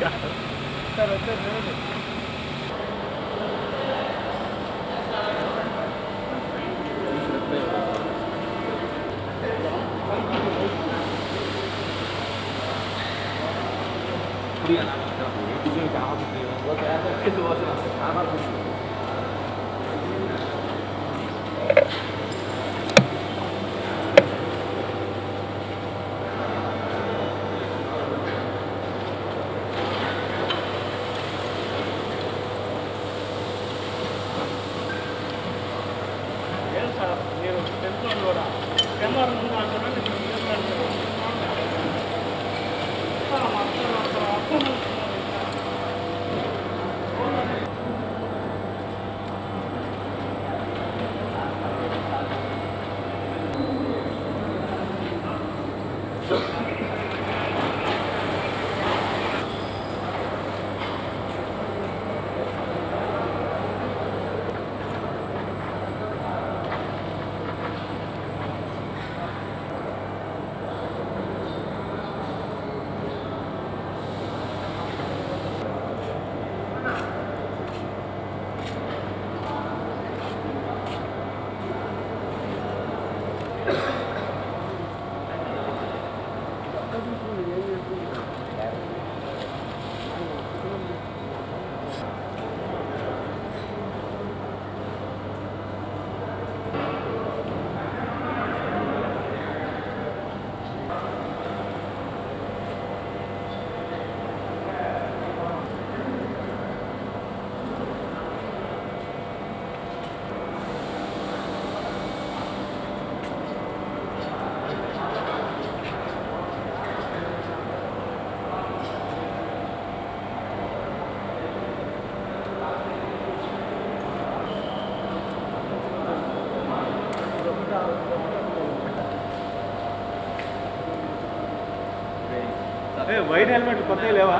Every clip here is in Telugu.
సార్ వచ్చారు నేను టెన్త్లో కూడా కెమెరా ముందు అంటున్నా వైట్ హెల్మెట్ కొత్తగా లేవా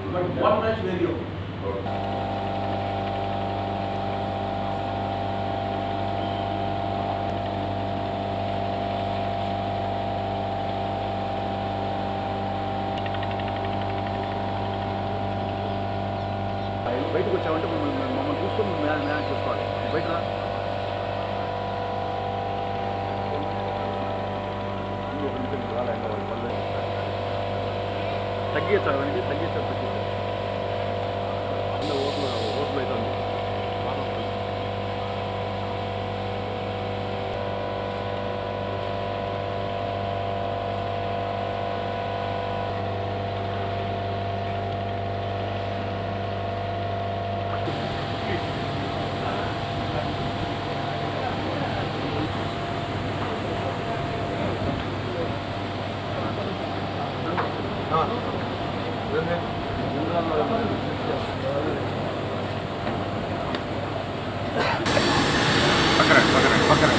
But one match video. బయటకు వచ్చామంటే మమ్మల్ని చూసుకొని మేనేజ్ చేసుకోవాలి. బయట తగ్గించాలి వానికి, తగ్గించాలి ఓట్లు అవుతుంది. పక్కన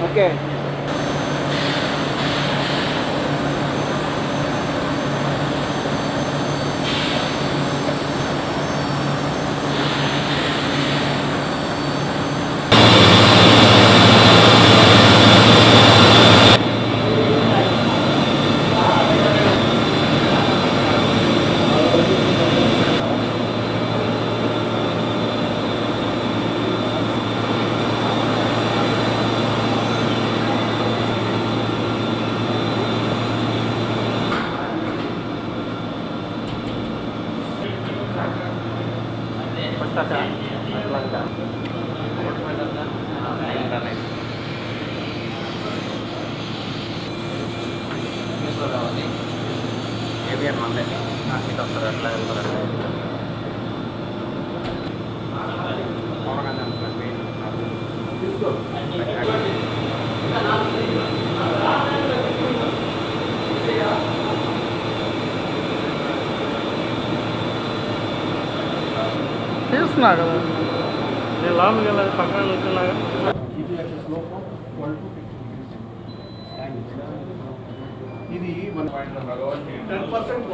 ఓకే. ఏబిఎన్ మందే ఇటు వస్తారు, అట్లా వెళ్తారు. తీస్తున్నా కదా నేను లాంగ్కి వెళ్ళాలి, పక్కన ఉంటున్నాగా. ఇది మన 10%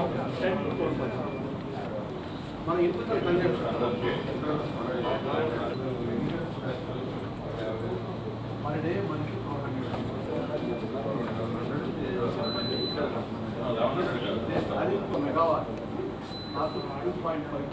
మన ఇంటర్ కన్జంప్షన్ మన డే మనకి 400 అది మెగావాట్ నాకు 2.5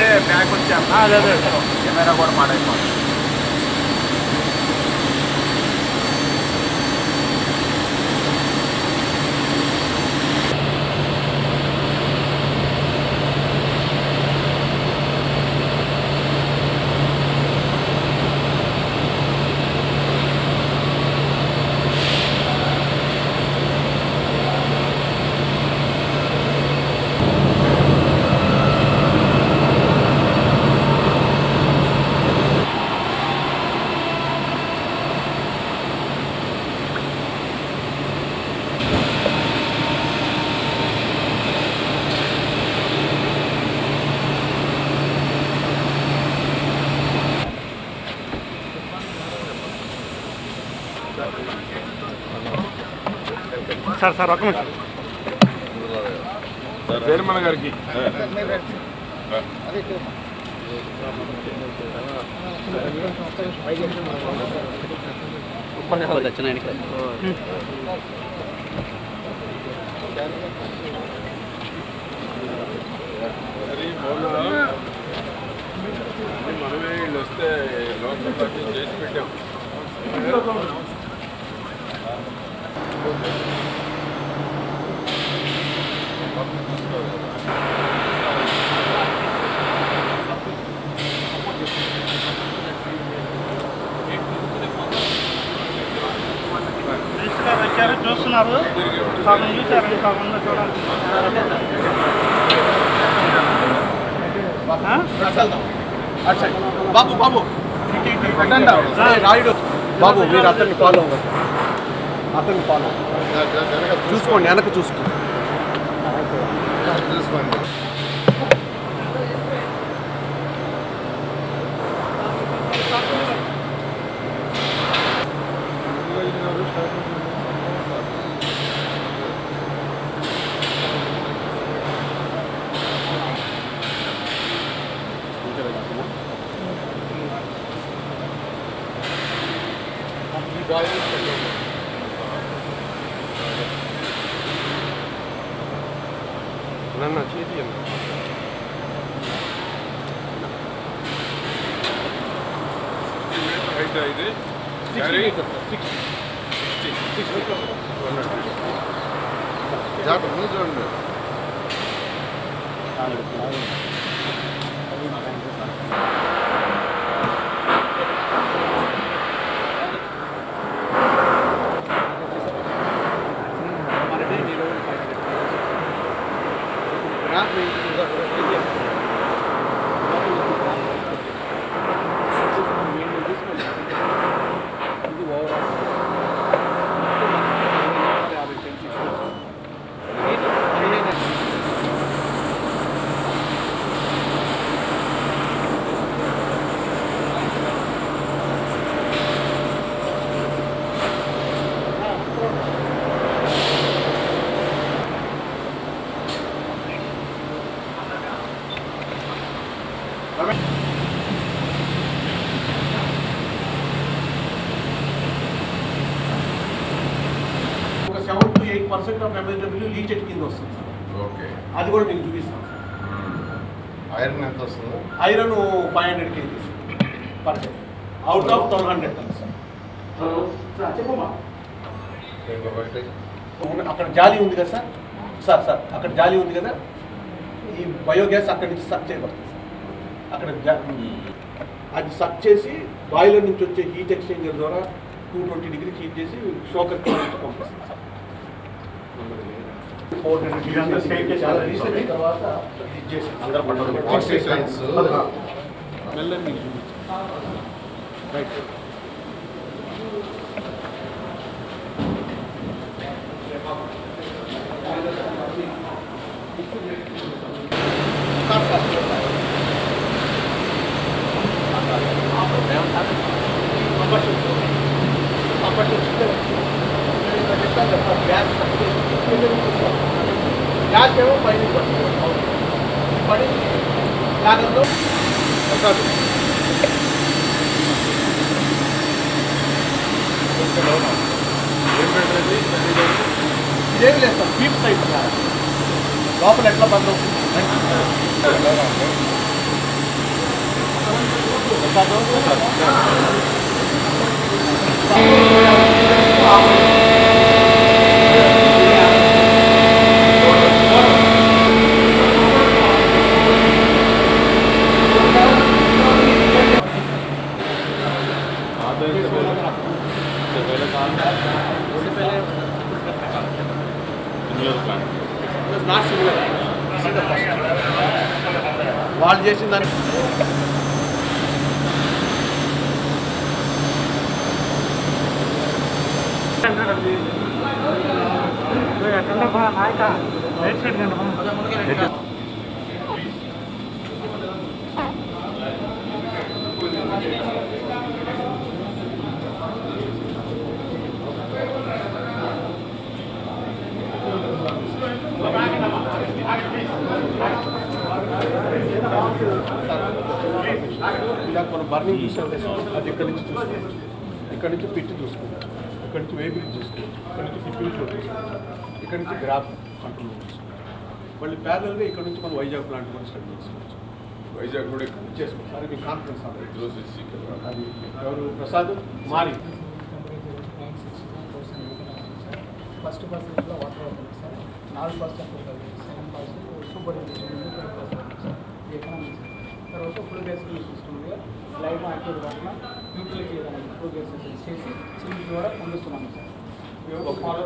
అదే బ్యాక్ వచ్చాము. అదే అదే కెమెరా కూడా మాట్లాడుకోండి. సార్ సార్ ఒక నిమిషం చైర్మన్ గారికి మనమే వీళ్ళు వస్తే లోకల్ పార్టీ చేసి పెట్టాం. వచ్చారు చూస్తున్నారు సగం చూసారు సగం చూడాలి. బాబు బాబు రాయుడు బాబు మీరు అతన్ని ఫాలో అవ్వండి. అతన్ని ఫాలో చూసుకోండి, వెనక చూసుకోండి. నన్ను చేతి చూడండి. ఒక 7 to 8% ఆఫ్ MSW లీచెట్ కింద వస్తుంది. ఓకే, అది కూడా నేను చూపిస్తాను. ఐరన్ ఎంత వస్తుంది? Iron 500 kgs per day out of 1200 tons. అక్కడ జాలి ఉంది కదా సార్, సార్ సార్ అక్కడ జాలి ఉంది కదా, ఈ బయోగ్యాస్ అక్కడి నుంచి సక్ చేయబడుతుంది. అక్కడ అది సక్ చేసి బాయిలర్ నుంచి వచ్చే హీట్ ఎక్స్చేంజర్ ద్వారా 220 degrees హీట్ చేసి షోకర్ పంపిస్తుంది. 400 degrees చాలా రీసెంట్ తర్వాత ఇది చేసి అందరూ రైట్. గ్యాస్ ఏమో పైన పడి జాగ్రత్త ఇదేమి లేదు సార్, డీప్ సైడ్ లోపల ఎట్లా బంద్ అవుతుంది. వాళ్ళు చేసిన దాన్ని మనం బర్నింగ్ చూసాం అది ఇక్కడ నుంచి చూసుకోవచ్చు, ఇక్కడ నుంచి పిట్ చూసుకోవచ్చు, ఇక్కడ నుంచి వేబిల్ చూసుకోవచ్చు, ఇక్కడ నుంచి పిప్పిల్ చూసుకోవచ్చు, ఇక్కడ నుంచి గ్రాఫ్ కంట్రోల్ చూసుకోవచ్చు. మళ్ళీ ప్యారల్గా ఇక్కడ నుంచి మనం వైజాగ్ ప్లాంట్ కూడా స్టడీ చేసుకోవచ్చు. వైజాగ్ కూడా చేసుకోవచ్చు. అది మీ కాన్ఫిడెన్స్ అది ఎవరు ప్రసాద్ మారి ఫస్ట్ పర్సెంట్లో వాటర్ అవుతుంది సార్, 4% ఉంటుంది, 7% సూపర్ ఎకనామిక్స్, తర్వాత ఫుల్ గ్యాస్ సిస్టమ్గా లైవ్ యాక్టివ్ వాటిన యూటిలైజ్ చేయడానికి ఫుల్ గ్యాస్ చేసి సిల్క్ ద్వారా పంపిస్తున్నాము సార్. ఫాలో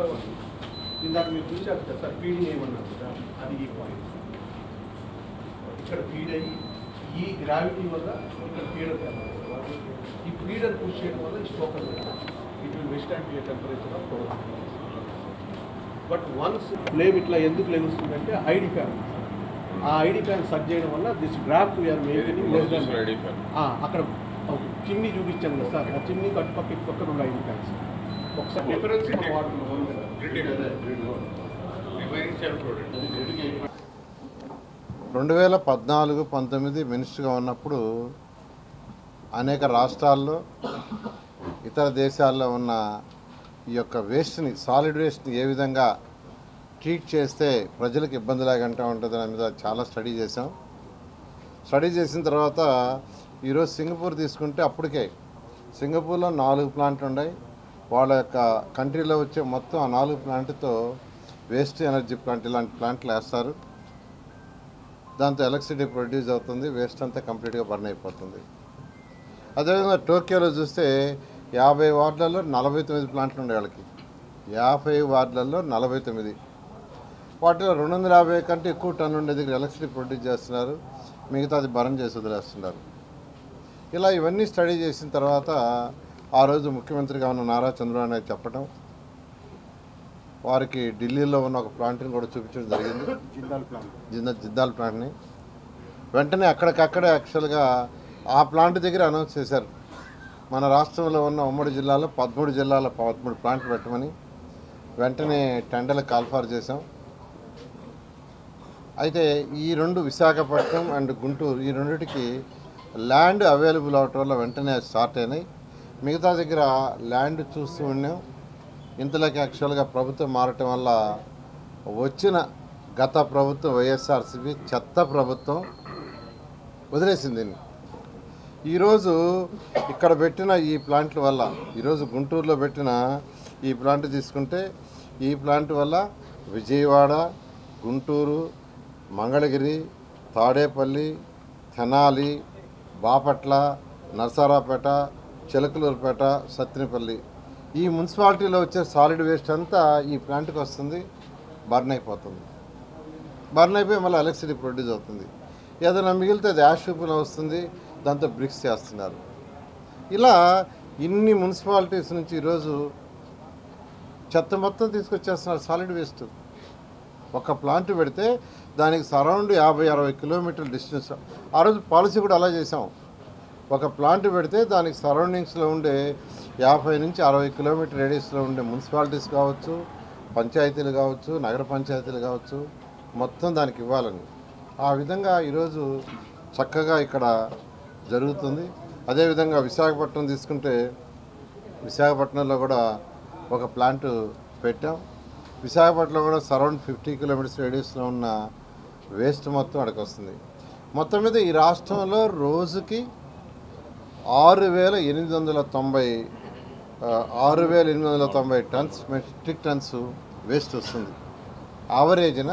ఇందాక మీరు చూసారు కదా సార్, ఫీడింగ్ ఏమన్నారు కదా, అది ఈ పాయింట్. ఇక్కడ ఫీడ్ అయ్యి ఈ గ్రావిటీ వల్ల ఇక్కడ ఫీడర్ ఈ ఫీడర్ పుష్ చేయడం వల్ల ఈ stoker it will withstand to temperature of product. But once flame ఇట్లా ఎందుకు లెగుస్తుందంటే ఐడి ఫ్యాన్, ఆ ఐడి ఫ్యాన్ సర్జ్ చేయడం వల్ల దిస్ డ్రాఫ్ట్ వీఆర్ మెయింటైనింగ్. అక్కడ చిమ్ని చూపించాను కదా సార్, ఆ చిమ్ని కట్టుపక్క ఇటు పక్కన ఉన్న ఐడి ఫ్యాన్స్ ఒకసారి డిఫరెన్స్ మనం వాడుతున్నాం. 2014-19 మినిస్టర్గా ఉన్నప్పుడు అనేక రాష్ట్రాల్లో ఇతర దేశాల్లో ఉన్న ఈ యొక్క వేస్ట్ని, సాలిడ్ వేస్ట్ని ఏ విధంగా ట్రీట్ చేస్తే ప్రజలకు ఇబ్బంది లేకుండా ఉంటుంది దాని మీద చాలా స్టడీ చేసాం. స్టడీ చేసిన తర్వాత ఈరోజు సింగపూర్ తీసుకుంటే అప్పటికే సింగపూర్లో 4 ప్లాంట్లు ఉన్నాయి. వాళ్ళ యొక్క కంట్రీలో వచ్చే మొత్తం ఆ 4 ప్లాంట్తో వేస్ట్ ఎనర్జీ ప్లాంట్ ఇలాంటి ప్లాంట్లు వేస్తారు. దాంతో ఎలక్ట్రిసిటీ ప్రొడ్యూస్ అవుతుంది, వేస్ట్ అంతా కంప్లీట్గా బర్న్ అయిపోతుంది. అదేవిధంగా టోక్యోలో చూస్తే 50 వార్డులలో 49 ప్లాంట్లు ఉండే వాళ్ళకి, 50 వార్డులలో 49, వాటిలో 250 కంటే ఎక్కువ టన్ను ఉండే దగ్గర ఎలక్ట్రిసిటీ ప్రొడ్యూస్ చేస్తున్నారు, మిగతా అది బర్న్ చేసి వదిలేస్తున్నారు. ఇలా ఇవన్నీ స్టడీ చేసిన తర్వాత ఆ రోజు ముఖ్యమంత్రిగా ఉన్న నారా చంద్రబాబు నాయుడు చెప్పడం, వారికి ఢిల్లీలో ఉన్న ఒక ప్లాంట్ని కూడా చూపించడం జరిగింది, జిందాల్ ప్లాంట్ని. వెంటనే అక్కడికక్కడే యాక్చువల్గా ఆ ప్లాంట్ దగ్గర అనౌన్స్ చేశారు, మన రాష్ట్రంలో ఉన్న ఉమ్మడి జిల్లాలో 13 ప్లాంట్లు పెట్టమని. వెంటనే టెండర్లకు కాల్ఫార్ చేసాం. అయితే ఈ 2 విశాఖపట్నం అండ్ గుంటూరు, ఈ రెండింటికి ల్యాండ్ అవైలబుల్ అవటం వల్ల వెంటనే స్టార్ట్ అయినాయి. మిగతా దగ్గర ల్యాండ్ చూస్తూ ఉన్నాం. ఇంతలోకి యాక్చువల్గా ప్రభుత్వం మారటం వల్ల వచ్చిన గత ప్రభుత్వం వైఎస్ఆర్సీపీ చెత్త ప్రభుత్వం వదిలేసింది దీన్ని. ఈరోజు ఇక్కడ పెట్టిన ఈ ప్లాంట్ల వల్ల, ఈరోజు గుంటూరులో పెట్టిన ఈ ప్లాంట్ తీసుకుంటే, ఈ ప్లాంట్ వల్ల విజయవాడ, గుంటూరు, మంగళగిరి, తాడేపల్లి, తెనాలి, బాపట్ల, నరసరావుపేట, చిలకలూరుపేట, సత్తినపల్లి, ఈ మున్సిపాలిటీలో వచ్చే సాలిడ్ వేస్ట్ అంతా ఈ ప్లాంట్కి వస్తుంది, బర్న్ అయిపోతుంది. బర్న్ అయిపోయి మళ్ళీ ఎలక్ట్రిసిటీ ప్రొడ్యూస్ అవుతుంది. ఏదైనా మిగిలితే అది యాష్ రూపంలో వస్తుంది, దాంతో బ్రిక్స్ చేస్తున్నారు. ఇలా ఇన్ని మున్సిపాలిటీస్ నుంచి ఈరోజు చెత్త మొత్తం తీసుకొచ్చేస్తున్నారు సాలిడ్ వేస్ట్. ఒక ప్లాంట్ పెడితే దానికి సరౌండ్ 50-60 కిలోమీటర్ల డిస్టెన్స్. ఆ రోజు పాలసీ కూడా అలా చేసాం. ఒక ప్లాంట్ పెడితే దానికి సరౌండింగ్స్లో ఉండే 50 నుంచి 60 కిలోమీటర్ రేడియస్లో ఉండే మున్సిపాలిటీస్ కావచ్చు, పంచాయతీలు కావచ్చు, నగర పంచాయతీలు కావచ్చు, మొత్తం దానికి ఇవ్వాలని. ఆ విధంగా ఈరోజు చక్కగా ఇక్కడ జరుగుతుంది. అదేవిధంగా విశాఖపట్నం తీసుకుంటే, విశాఖపట్నంలో కూడా ఒక ప్లాంట్ పెట్టాం. విశాఖపట్నంలో కూడా సరౌండ్ 50 కిలోమీటర్స్ రేడియస్లో ఉన్న వేస్ట్ మొత్తం అక్కడికి వస్తుంది. మొత్తం మీద ఈ రాష్ట్రంలో రోజుకి 6,890 టన్స్ మెట్రిక్ టన్స్ వేస్ట్ వస్తుంది. యావరేజ్న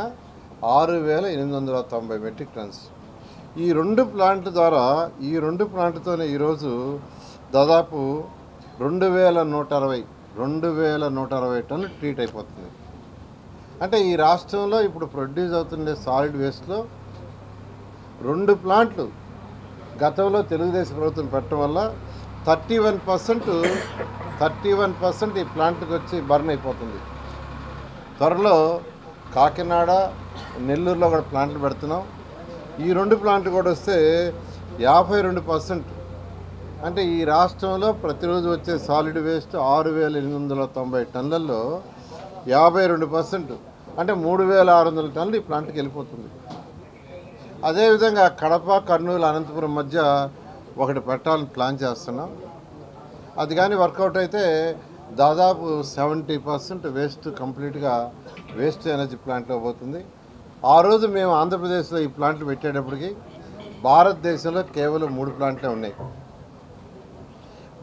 6,890 మెట్రిక్ టన్స్. ఈ 2 ప్లాంట్ల ద్వారా ఈ 2 ప్లాంట్తోనే ఈరోజు దాదాపు 2,160 టన్నులు ట్రీట్ అయిపోతుంది. అంటే ఈ రాష్ట్రంలో ఇప్పుడు ప్రొడ్యూస్ అవుతుండే సాలిడ్ వేస్ట్లో 2 ప్లాంట్లు గతంలో తెలుగుదేశం ప్రభుత్వం పెట్టడం వల్ల 31% ఈ ప్లాంట్కి వచ్చి బర్న్ అయిపోతుంది. త్వరలో కాకినాడ, నెల్లూరులో కూడా ప్లాంట్లు పెడుతున్నాం. ఈ 2 ప్లాంట్లు కూడా వస్తే 52%. అంటే ఈ రాష్ట్రంలో ప్రతిరోజు వచ్చే సాలిడ్ వేస్ట్ 6,890 టన్నులలో 52%, అంటే 3,600 టన్నులు ఈ ప్లాంట్కి వెళ్ళిపోతుంది. అదేవిధంగా కడప, కర్నూలు, అనంతపురం మధ్య ఒకటి పెట్టాలని ప్లాన్ చేస్తున్నాం. అది కానీ వర్కౌట్ అయితే దాదాపు 70% వేస్ట్ కంప్లీట్గా వేస్ట్ ఎనర్జీ ప్లాంట్లో పోతుంది. ఆ రోజు మేము ఆంధ్రప్రదేశ్లో ఈ ప్లాంట్లు పెట్టేటప్పటికి భారతదేశంలో కేవలం 3 ప్లాంట్లే ఉన్నాయి.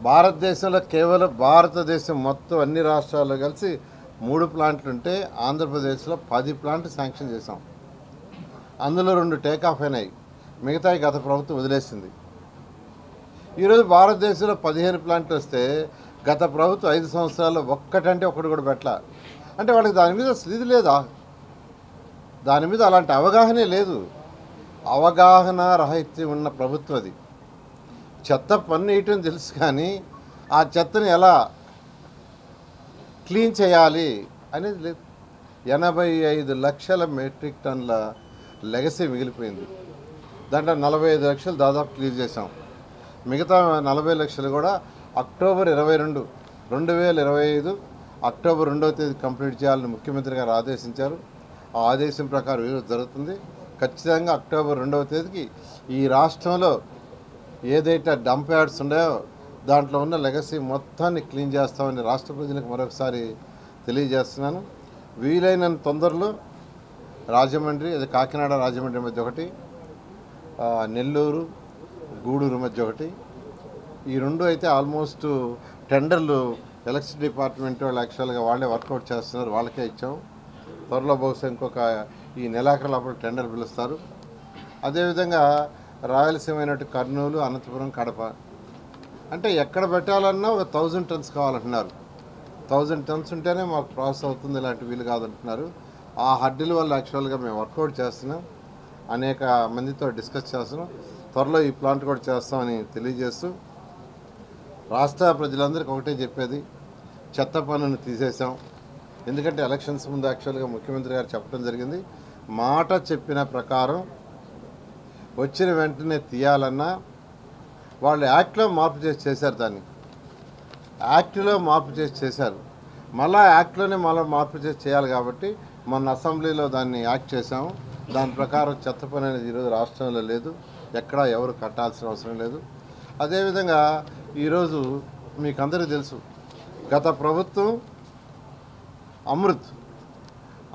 భారతదేశం మొత్తం అన్ని రాష్ట్రాల్లో కలిసి 3 ప్లాంట్లు ఉంటే ఆంధ్రప్రదేశ్లో 10 ప్లాంట్లు శాంక్షన్ చేశాం. అందులో 2 టేకాఫ్ అయినాయి, మిగతాయి గత ప్రభుత్వం వదిలేసింది. ఈరోజు భారతదేశంలో 15 ప్లాంట్లు వస్తే గత ప్రభుత్వం 5 సంవత్సరాల్లో ఒక్కటంటే ఒకటి కూడా పెట్టాల. అంటే వాళ్ళకి దాని మీద ఇది లేదా, దాని మీద అలాంటి అవగాహనే లేదు. అవగాహన రాహిత్యం ఉన్న ప్రభుత్వం అది. చెత్త పన్ను వేయటం తెలుసు, కానీ ఆ చెత్తని ఎలా క్లీన్ చేయాలి అనేది లేదు. 85 లక్షల మెట్రిక్ టన్నుల లెగసీ మిగిలిపోయింది. దాంట్లో 45 లక్షలు దాదాపు క్లియర్ చేసాం. మిగతా 40 లక్షలు కూడా అక్టోబర్ 22, 2025 అక్టోబర్ 2వ తేదీ కంప్లీట్ చేయాలని ముఖ్యమంత్రి గారు ఆదేశించారు. ఆ ఆదేశం ప్రకారం ఈరోజు జరుగుతుంది. ఖచ్చితంగా అక్టోబర్ 2వ తేదీకి ఈ రాష్ట్రంలో ఏదైతే డంప్ యార్డ్స్ ఉన్నాయో దాంట్లో ఉన్న లెగసీ మొత్తాన్ని క్లీన్ చేస్తామని రాష్ట్ర ప్రజలకు మరొకసారి తెలియజేస్తున్నాను. వీలైనంత తొందరలో రాజమండ్రి, అది కాకినాడ రాజమండ్రి మధ్య ఒకటి, నెల్లూరు గూడూరు మధ్య ఒకటి, ఈ 2 అయితే ఆల్మోస్ట్ టెండర్లు ఎలక్ట్రిసిటీ డిపార్ట్మెంట్ వాళ్ళు యాక్చువల్గా వాళ్ళే వర్కౌట్ చేస్తున్నారు, వాళ్ళకే ఇచ్చాం. త్వరలో బహుశా ఇంకొక ఈ నెలాఖరు లోపల టెండర్ పిలుస్తారు. అదేవిధంగా రాయలసీమ అయినట్టు కర్నూలు, అనంతపురం, కడప, అంటే ఎక్కడ పెట్టాలన్నా ఒక 1000 టన్స్ కావాలంటున్నారు. 1000 టన్స్ ఉంటేనే మాకు ప్రాసెస్ అవుతుంది, ఇలాంటి వీలు కాదంటున్నారు. ఆ హడ్డీల వల్ల యాక్చువల్గా మేము వర్కౌట్ చేస్తున్నాం, అనేక మందితో డిస్కస్ చేస్తున్నాం. త్వరలో ఈ ప్లాంట్ కూడా చేస్తామని తెలియజేస్తూ రాష్ట్ర ప్రజలందరికీ ఒకటే చెప్పేది, చెత్త పన్నును తీసేసాం. ఎందుకంటే ఎలక్షన్స్ ముందు యాక్చువల్గా ముఖ్యమంత్రి గారు చెప్పడం జరిగింది, మాట చెప్పిన ప్రకారం వచ్చిన వెంటనే తీయాలన్నా వాళ్ళు యాక్ట్లో మార్పు చేసి చేశారు. దాన్ని యాక్ట్లో మార్పు చేసి చేశారు. మళ్ళీ యాక్ట్లోనే మార్పు చేసి చేయాలి కాబట్టి మొన్న అసెంబ్లీలో దాన్ని యాక్ట్ చేశాము. దాని ప్రకారం చెత్త పన్ను అనేది ఈరోజు రాష్ట్రంలో లేదు, ఎక్కడా ఎవరు కట్టాల్సిన అవసరం లేదు. అదేవిధంగా ఈరోజు మీకు అందరికీ తెలుసు, గత ప్రభుత్వం అమృత్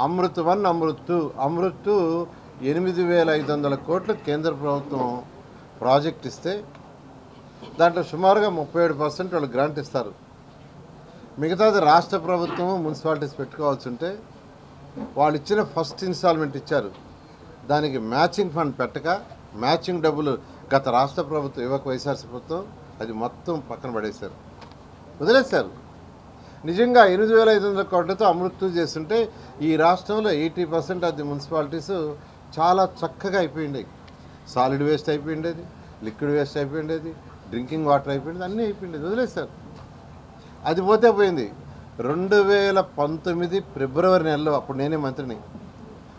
1, అమృత్ 2 8,500 కోట్లు కేంద్ర ప్రభుత్వం ప్రాజెక్ట్ ఇస్తే దాంట్లో సుమారుగా 37% వాళ్ళు గ్రాంట్ ఇస్తారు. మిగతాది రాష్ట్ర ప్రభుత్వం, మున్సిపాలిటీస్ పెట్టుకోవాల్సి ఉంటే వాళ్ళు ఇచ్చిన ఫస్ట్ ఇన్స్టాల్మెంట్ ఇచ్చారు. దానికి మ్యాచింగ్ ఫండ్ పెట్టక, మ్యాచింగ్ డబ్బులు గత రాష్ట్ర ప్రభుత్వం ఇవ్వక వైఎస్ఆర్సీ ప్రభుత్వం అది మొత్తం పక్కన పడేశారు, వదిలేశారు. నిజంగా 8,500 కోట్లతో అమృత్ 2 చేస్తుంటే ఈ రాష్ట్రంలో 80% ఆఫ్ ది మున్సిపాలిటీస్ చాలా చక్కగా అయిపోయింది. సాలిడ్ వేస్ట్ అయిపోయిండేది, లిక్విడ్ వేస్ట్ అయిపోయిండేది, డ్రింకింగ్ వాటర్ అయిపోయింది, అన్నీ అయిపోయిండేది, వదిలేశారు. అది పోతే పోయింది. 2019 ఫిబ్రవరి నెలలో, అప్పుడు నేనే మంత్రిని,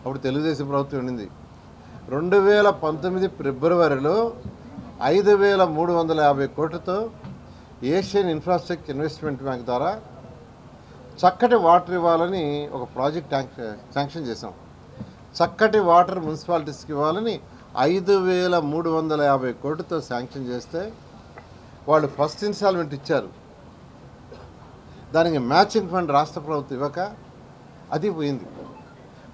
అప్పుడు తెలుగుదేశం ప్రభుత్వం ఉండింది. 2019 ఫిబ్రవరిలో 5,350 కోట్లతో ఏషియన్ ఇన్ఫ్రాస్ట్రక్చర్ ఇన్వెస్ట్మెంట్ బ్యాంక్ ద్వారా చక్కటి వాటర్ ఇవ్వాలని ఒక ప్రాజెక్ట్ శాంక్షన్ చేసాం. చక్కటి వాటర్ మున్సిపాలిటీస్కి ఇవ్వాలని 5,350 కోట్లతో శాంక్షన్ చేస్తే వాళ్ళు ఫస్ట్ ఇన్స్టాల్మెంట్ ఇచ్చారు. దానికి మ్యాచింగ్ ఫండ్ రాష్ట్ర ప్రభుత్వం ఇవ్వక అది పోయింది.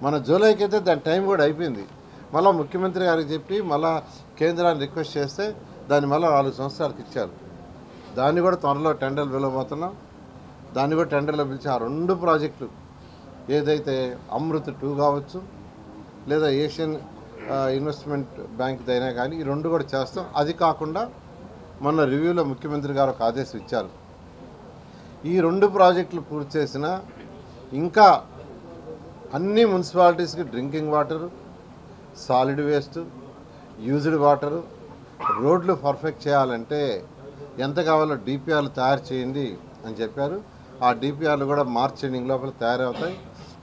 మన జూలైకి అయితే దాని టైం కూడా అయిపోయింది. మళ్ళీ ముఖ్యమంత్రి గారికి చెప్పి మళ్ళీ కేంద్రాన్ని రిక్వెస్ట్ చేస్తే దాన్ని మళ్ళీ 4 సంవత్సరాలకు ఇచ్చారు. దాన్ని కూడా త్వరలో టెండర్లు పిలవబోతున్నాం. దాన్ని కూడా టెండర్లో పిలిచి ఆ 2 ప్రాజెక్టులు ఏదైతే అమృత్ 2 కావచ్చు లేదా ఏషియన్ ఇన్వెస్ట్మెంట్ బ్యాంక్ అయినా కానీ ఈ 2 కూడా చేస్తాం. అది కాకుండా మొన్న రివ్యూలో ముఖ్యమంత్రి గారు ఒక ఆదేశం ఇచ్చారు. ఈ 2 ప్రాజెక్టులు పూర్తి చేసిన ఇంకా అన్ని మున్సిపాలిటీస్కి drinking water, solid waste, used water, రోడ్లు పర్ఫెక్ట్ చేయాలంటే ఎంత కావాలో డిపిఆర్లు తయారు చేయండి అని చెప్పారు. ఆ డిపిఆర్లు కూడా మార్చ్ ఎండింగ్ లోపల తయారవుతాయి.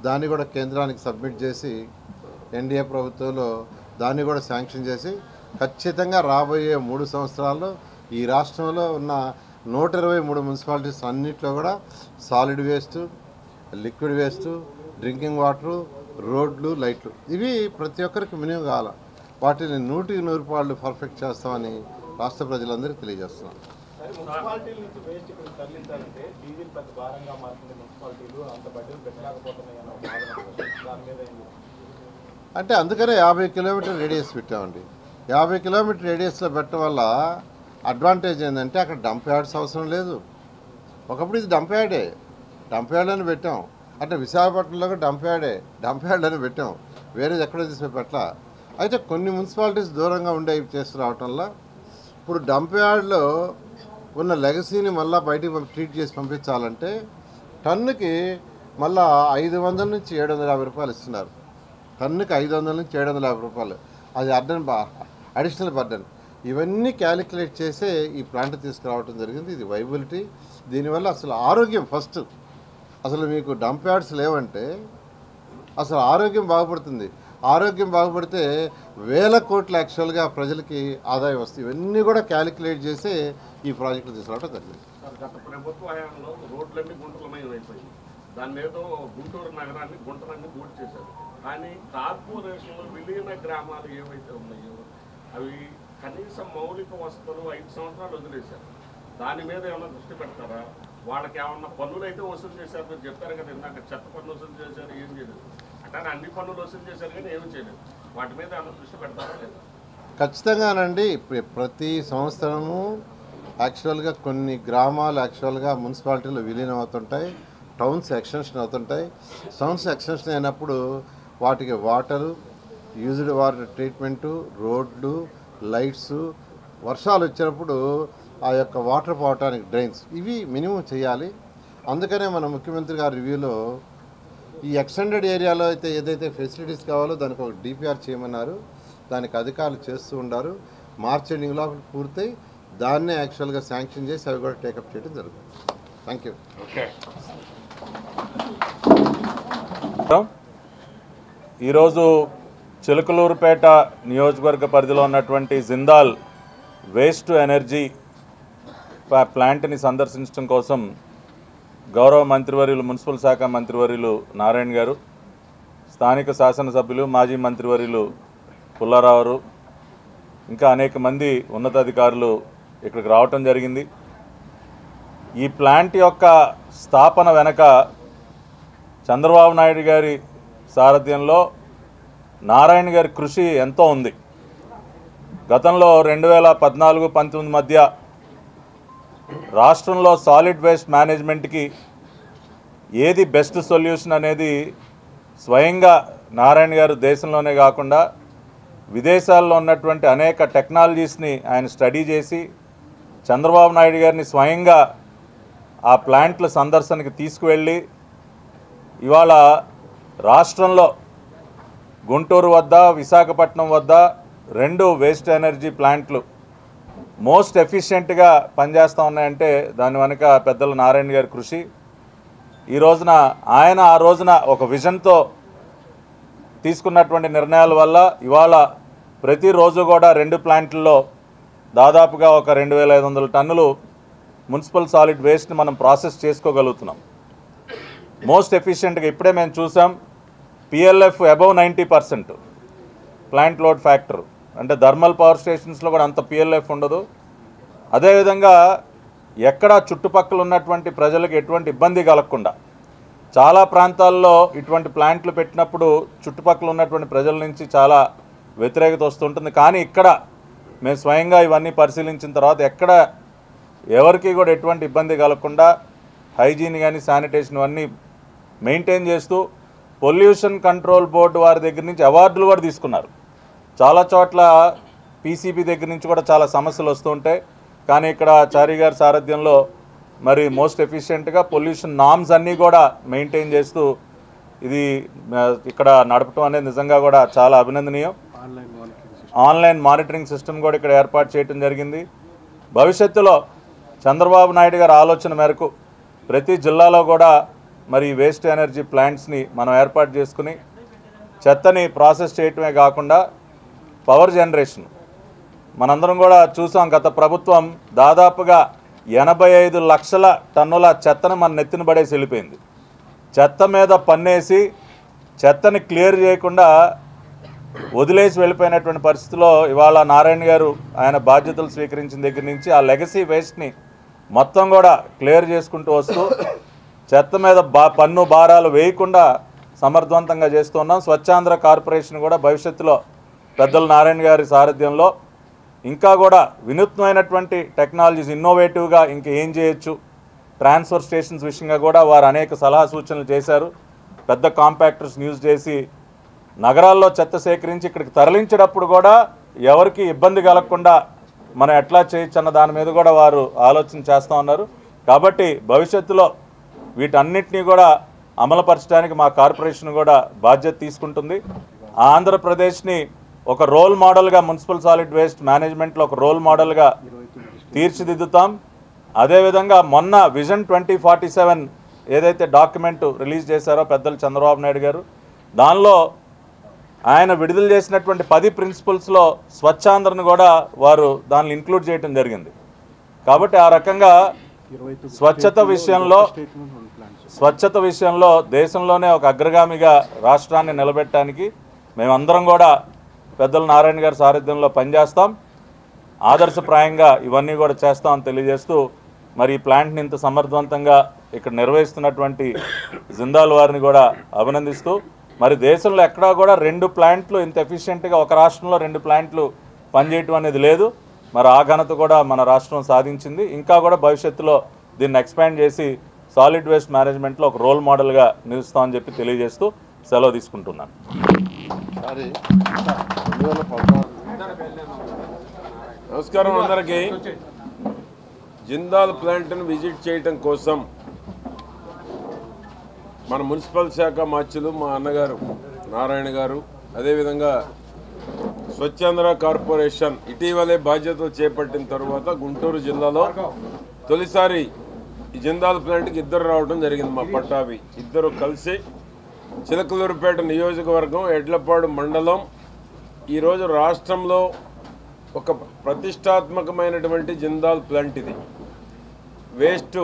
దాన్ని కూడా కేంద్రానికి సబ్మిట్ చేసి ఎన్డీఏ ప్రభుత్వంలో దాన్ని కూడా శాంక్షన్ చేసి ఖచ్చితంగా రాబోయే 3 సంవత్సరాల్లో ఈ రాష్ట్రంలో ఉన్న 123 మున్సిపాలిటీస్ అన్నింటిలో కూడా solid waste, liquid waste, drinking water, రోడ్లు, లైట్లు ఇవి ప్రతి ఒక్కరికి మినిమం కావాలి. వాటిని 100కి 100 పర్ఫెక్ట్ చేస్తామని రాష్ట్ర ప్రజలందరికీ తెలియజేస్తున్నాం. మున్సిపాలిటీల నుంచి వేస్ట్ ఇక్కడ తరలించాలంటే డీజిల్ పెద్ద భారంగా మారుతుంది. మున్సిపాలిటీలు అంత బడ్జెట్ పెట్టలేకపోతున్నాయన్న దాని మీద అంటే అందుకనే 50 కిలోమీటర్ రేడియస్ పెట్టామండి. 50 కిలోమీటర్ రేడియస్లో పెట్టడం వల్ల అడ్వాంటేజ్ ఏంటంటే అక్కడ డంప్ యార్డ్స్ అవసరం లేదు. ఒకప్పుడు ఇది డంప్ యార్డ్ అని పెట్టాం. అంటే విశాఖపట్నంలో కూడా డంప్ యార్డ్ అని పెట్టాం. వేరేది ఎక్కడో తీసుకుని పెట్టలా. అయితే కొన్ని మున్సిపాలిటీస్ దూరంగా ఉండే చేస్తురావటం వల్ల ఇప్పుడు డంప్ యార్డ్లో ఉన్న లెగసీని మళ్ళీ బయటికి ట్రీట్ చేసి పంపించాలంటే టన్నుకి మళ్ళీ 500 నుంచి 750 రూపాయలు ఇస్తున్నారు. టన్నుకి 500 నుంచి 750 రూపాయలు. అది అడిషనల్ బర్డన్. ఇవన్నీ క్యాలిక్యులేట్ చేసే ఈ ప్లాంట్ తీసుకురావడం జరిగింది. ఇది వైబిలిటీ. దీనివల్ల అసలు ఆరోగ్యం ఫస్ట్. అసలు మీకు డంప్ యార్డ్స్ లేవంటే అసలు ఆరోగ్యం బాగుపడుతుంది. ఆరోగ్యం బాగుపడితే వేల కోట్ల యాక్చువల్గా ప్రజలకి ఆదాయం వస్తుంది. ఇవన్నీ కూడా క్యాలిక్యులేట్ చేసి ఈ ప్రాజెక్టులు తీసుకురావడం జరిగింది. గత ప్రభుత్వ హయాంలో రోడ్లన్నీ గుంటలమయం అయిపోయి దాన్ని ఏదో గుంటూరు నగరాన్ని గుంటలన్నీ పూర్తి చేశారు. కానీ కార్పొరేషన్లు విలీన గ్రామాలు ఏవైతే ఉన్నాయో అవి కనీసం మౌలిక వసతులు 5 సంవత్సరాలు వదిలేశారు. దాని మీద ఏమైనా దృష్టి పెడతారా? వాళ్ళకి ఏమన్నా పన్నులు అయితే వసూలు చేశారు. మీరు చెప్పారు కదా ఇందాక, చెత్త పన్ను వసూలు చేశారు, ఏం చేయలేదు. అంటే అన్ని పన్నులు వసూలు చేశారు కానీ ఏమి చేయలేదు. వాటి మీద ఏమైనా దృష్టి పెడతారా లేదా? ఖచ్చితంగానండి. ప్రతి సంవత్సరము యాక్చువల్గా కొన్ని గ్రామాలు యాక్చువల్గా మున్సిపాలిటీలో విలీనం అవుతుంటాయి. టౌన్స్ ఎక్స్టెన్షన్ అవుతుంటాయి. టౌన్స్ ఎక్స్టెన్షన్ అయినప్పుడు వాటికి వాటరు, యూజ్డ్ వాటర్ ట్రీట్మెంటు, రోడ్లు, లైట్స్, వర్షాలు వచ్చినప్పుడు ఆ యొక్క వాటర్ పోవటానికి డ్రైన్స్, ఇవి మినిమం చేయాలి. అందుకనే మన ముఖ్యమంత్రి గారి రివ్యూలో ఈ ఎక్స్టెండెడ్ ఏరియాలో అయితే ఏదైతే ఫెసిలిటీస్ కావాలో దానికి ఒక డిపిఆర్ చేయమన్నారు. దానికి అధికారులు చేస్తూ ఉన్నారు. మార్చ్ ఎండింగ్ లోపల పూర్తయి దాన్నే యాక్చువల్గా శాంక్షన్ చేసి అవి కూడా టేకప్ చేయడం జరుగుతుంది. Thank you. ఓకే. ఈరోజు చిలకలూరుపేట నియోజకవర్గ పరిధిలో ఉన్నటువంటి జిందాల్ వేస్ట్ టు ఎనర్జీ ప్లాంట్ని సందర్శించడం కోసం గౌరవ మంత్రివర్యులు, మున్సిపల్ శాఖ మంత్రివర్యులు నారాయణ గారు, స్థానిక శాసనసభ్యులు, మాజీ మంత్రివర్యులు పుల్లారావు, ఇంకా అనేక మంది ఉన్నతాధికారులు ఇక్కడికి రావటం జరిగింది. ఈ ప్లాంట్ యొక్క స్థాపన వెనక చంద్రబాబు నాయుడు గారి సారథ్యంలో నారాయణ గారి కృషి ఎంతో ఉంది. గతంలో 2014-19 మధ్య రాష్ట్రంలో సాలిడ్ వేస్ట్ మేనేజ్మెంట్కి ఏది బెస్ట్ సొల్యూషన్ అనేది స్వయంగా నారాయణ గారు దేశంలోనే కాకుండా విదేశాల్లో ఉన్నటువంటి అనేక టెక్నాలజీస్ని ఆయన స్టడీ చేసి చంద్రబాబు నాయుడు గారిని స్వయంగా ఆ ప్లాంట్ల సందర్శనకి తీసుకువెళ్ళి ఇవాళ రాష్ట్రంలో గుంటూరు వద్ద, విశాఖపట్నం వద్ద 2 వేస్ట్ ఎనర్జీ ప్లాంట్లు మోస్ట్ ఎఫిషియెంట్గా పనిచేస్తూ ఉన్నాయంటే దాని వెనుక పెద్దల నారాయణ గారి కృషి. ఈ రోజున ఆయన ఆ రోజున ఒక విజన్తో తీసుకున్నటువంటి నిర్ణయాల వల్ల ఇవాళ ప్రతిరోజు కూడా 2 ప్లాంట్లలో దాదాపుగా ఒక 2500 టన్నులు మున్సిపల్ సాలిడ్ వేస్ట్ని మనం ప్రాసెస్ చేసుకోగలుగుతున్నాం. మోస్ట్ ఎఫిషియెంట్గా ఇప్పుడే మేము చూసాం. PLF above 90% plant load factor. అంటే థర్మల్ పవర్ స్టేషన్స్లో కూడా అంత పిఎల్ఎఫ్ ఉండదు. అదేవిధంగా ఎక్కడ చుట్టుపక్కల ఉన్నటువంటి ప్రజలకు ఎటువంటి ఇబ్బంది కలగకుండా చాలా ప్రాంతాల్లో ఇటువంటి ప్లాంట్లు పెట్టినప్పుడు చుట్టుపక్కల ఉన్నటువంటి ప్రజల నుంచి చాలా వ్యతిరేకత వస్తుంటుంది. కానీ ఇక్కడ మేము స్వయంగా ఇవన్నీ పరిశీలించిన తర్వాత ఎక్కడ ఎవరికి కూడా ఎటువంటి ఇబ్బంది కలగకుండా హైజీన్ కానీ శానిటేషన్ అన్నీ మెయింటైన్ చేస్తూ పొల్యూషన్ కంట్రోల్ బోర్డు వారి దగ్గర నుంచి అవార్డులు కూడా తీసుకున్నారు. చాలా చోట్ల పీసీబీ దగ్గర నుంచి కూడా చాలా సమస్యలు వస్తూ ఉంటాయి. కానీ ఇక్కడ చారి గారి సారథ్యంలో మరి మోస్ట్ ఎఫిషియెంట్గా పొల్యూషన్ నార్మ్స్ అన్నీ కూడా మెయింటైన్ చేస్తూ ఇది ఇక్కడ నడపడం అనేది నిజంగా కూడా చాలా అభినందనీయం. ఆన్లైన్ మానిటరింగ్ సిస్టమ్ కూడా ఇక్కడ ఏర్పాటు చేయడం జరిగింది. భవిష్యత్తులో చంద్రబాబు నాయుడు గారి ఆలోచన మేరకు ప్రతి జిల్లాలో కూడా మరి వేస్ట్ ఎనర్జీ ప్లాంట్స్ని మనం ఏర్పాటు చేసుకుని చెత్తని ప్రాసెస్ చేయటమే కాకుండా పవర్ జనరేషన్ మనందరం కూడా చూసాం. గత ప్రభుత్వం దాదాపుగా 85 లక్షల టన్నుల చెత్తను మన నెత్తిన పడేసి వెళ్ళిపోయింది. చెత్త మీద పన్నేసి చెత్తని క్లియర్ చేయకుండా వదిలేసి వెళ్ళిపోయినటువంటి పరిస్థితిలో ఇవాళ నారాయణ గారు ఆయన బాధ్యతలు స్వీకరించిన దగ్గర నుంచి ఆ లెగసీ వేస్ట్ని మొత్తం కూడా క్లియర్ చేసుకుంటూ వస్తూ చెత్త మీద పన్ను భారాలు వేయకుండా సమర్థవంతంగా చేస్తున్నాం. స్వచ్ఛాంధ్ర కార్పొరేషన్ కూడా భవిష్యత్తులో పెద్దల నారాయణ గారి సారథ్యంలో ఇంకా కూడా వినూత్నమైనటువంటి టెక్నాలజీస్ ఇన్నోవేటివ్గా ఇంకా ఏం చేయొచ్చు, ట్రాన్స్ఫర్ స్టేషన్స్ విషయంగా కూడా వారు అనేక సలహా సూచనలు చేశారు. పెద్ద కాంపాక్టర్స్ యూజ్ చేసి నగరాల్లో చెత్త సేకరించి ఇక్కడికి తరలించేటప్పుడు కూడా ఎవరికి ఇబ్బంది కలగకుండా మనం ఎట్లా చేయొచ్చు అన్న దాని మీద కూడా వారు ఆలోచన చేస్తూ ఉన్నారు. కాబట్టి భవిష్యత్తులో వీటన్నిటినీ కూడా అమలుపరచడానికి మా కార్పొరేషన్ కూడా బాధ్యత తీసుకుంటుంది. ఆంధ్రప్రదేశ్ని ఒక రోల్ మోడల్గా మున్సిపల్ సాలిడ్ వేస్ట్ మేనేజ్మెంట్లో ఒక రోల్ మోడల్గా తీర్చిదిద్దుతాం. అదేవిధంగా మొన్న విజన్ 2047 ఏదైతే డాక్యుమెంట్ రిలీజ్ చేశారో పెద్దలు చంద్రబాబు నాయుడు గారు, దానిలో ఆయన విడుదల చేసినటువంటి 10 ప్రిన్సిపల్స్లో స్వచ్ఛాంధ్రను కూడా వారు దానిలో ఇంక్లూడ్ చేయడం జరిగింది. కాబట్టి ఆ రకంగా స్వచ్ఛత విషయంలో దేశంలోనే ఒక అగ్రగామిగా రాష్ట్రాన్ని నిలబెట్టడానికి మేమందరం కూడా పెద్దల నారాయణ గారి సారథ్యంలో పనిచేస్తాం. ఆదర్శప్రాయంగా ఇవన్నీ కూడా చేస్తామని తెలియజేస్తూ మరి ఈ ప్లాంట్ని ఇంత సమర్థవంతంగా ఇక్కడ నిర్వహిస్తున్నటువంటి జిందాల్ వారిని కూడా అభినందిస్తూ, మరి దేశంలో ఎక్కడా కూడా 2 ప్లాంట్లు ఇంత ఎఫిషియెంట్గా ఒక రాష్ట్రంలో 2 ప్లాంట్లు పనిచేయటం అనేది లేదు. మరి ఆ ఘనత కూడా మన రాష్ట్రం సాధించింది. ఇంకా కూడా భవిష్యత్తులో దీన్ని ఎక్స్పాండ్ చేసి సాలిడ్ వేస్ట్ మేనేజ్మెంట్లో ఒక రోల్ మోడల్గా నిలుస్తామని చెప్పి తెలియజేస్తూ సెలవు తీసుకుంటున్నాను. నమస్కారం అందరికీ. జిందాల్ ప్లాంట్ను విజిట్ చేయటం కోసం మన మున్సిపల్ శాఖ మార్చులు మా అన్నగారు నారాయణ గారు, అదేవిధంగా స్వచ్ఛాంధ్ర కార్పొరేషన్ ఇటీవలే బాధ్యతలు చేపట్టిన తర్వాత గుంటూరు జిల్లాలో తొలిసారి ఈ జిందాల్ ప్లాంట్కి ఇద్దరు రావడం జరిగింది. మా పట్టాభి ఇద్దరు కలిసి చిలకలూరుపేట నియోజకవర్గం ఎడ్లపాడు మండలం ఈరోజు రాష్ట్రంలో ఒక ప్రతిష్టాత్మకమైనటువంటి జిందాల్ ప్లాంట్ ఇది. వేస్ట్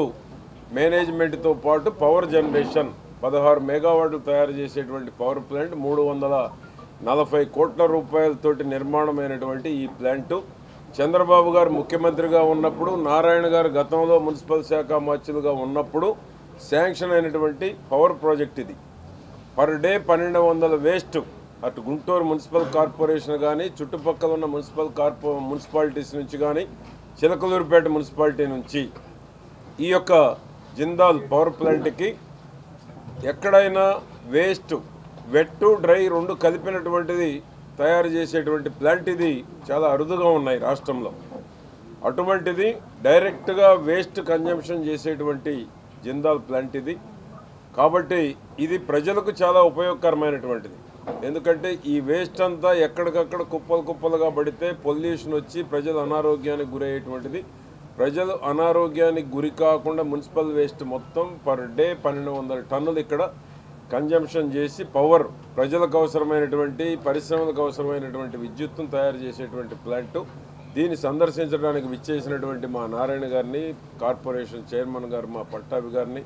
మేనేజ్మెంట్తో పాటు పవర్ జనరేషన్ 16 మెగావాట్లు తయారు చేసేటువంటి పవర్ ప్లాంట్ 340 కోట్ల రూపాయలతోటి నిర్మాణమైనటువంటి ఈ ప్లాంటు చంద్రబాబు గారు ముఖ్యమంత్రిగా ఉన్నప్పుడు, నారాయణ గారు గతంలో మున్సిపల్ శాఖ మార్చులుగా ఉన్నప్పుడు శాంక్షన్ అయినటువంటి పవర్ ప్రాజెక్ట్ ఇది. పర్ డే 1200 వేస్ట్ అటు గుంటూరు మున్సిపల్ కార్పొరేషన్ కానీ చుట్టుపక్కల ఉన్న మున్సిపాలిటీస్ నుంచి కానీ చిలకలూరుపేట మున్సిపాలిటీ నుంచి ఈ యొక్క జిందాల్ పవర్ ప్లాంట్కి ఎక్కడైనా వేస్ట్ వెట్ డ్రై 2 కలిపినటువంటిది తయారు చేసేటువంటి ప్లాంట్ ఇది చాలా అరుదుగా ఉన్నాయి రాష్ట్రంలో. అటువంటిది డైరెక్ట్గా వేస్ట్ కన్జంప్షన్ చేసేటువంటి జిందాల్ ప్లాంట్ ఇది. కాబట్టి ఇది ప్రజలకు చాలా ఉపయోగకరమైనటువంటిది. ఎందుకంటే ఈ వేస్ట్ అంతా ఎక్కడికక్కడ కుప్పలుగా పడితే పొల్యూషన్ వచ్చి ప్రజలు అనారోగ్యానికి గురయ్యేటువంటిది. ప్రజలు అనారోగ్యానికి గురి కాకుండా మున్సిపల్ వేస్ట్ మొత్తం పర్ డే 1200 టన్నులు ఇక్కడ కన్జంప్షన్ చేసి పవర్ ప్రజలకు అవసరమైనటువంటి పరిశ్రమలకు అవసరమైనటువంటి విద్యుత్తును తయారు చేసేటువంటి ప్లాంటు. దీన్ని సందర్శించడానికి విచ్చేసినటువంటి మా నారాయణ గారిని, కార్పొరేషన్ చైర్మన్ గారు మా పట్టాభి గారిని,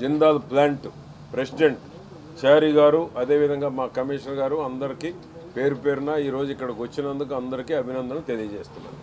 జిందాల్ ప్లాంట్ ప్రెసిడెంట్ చారి గారు, అదేవిధంగా మా కమిషనర్ గారు అందరికీ పేరు పేరున ఈరోజు ఇక్కడికి వచ్చినందుకు అందరికీ అభినందనలు తెలియజేస్తున్నాను.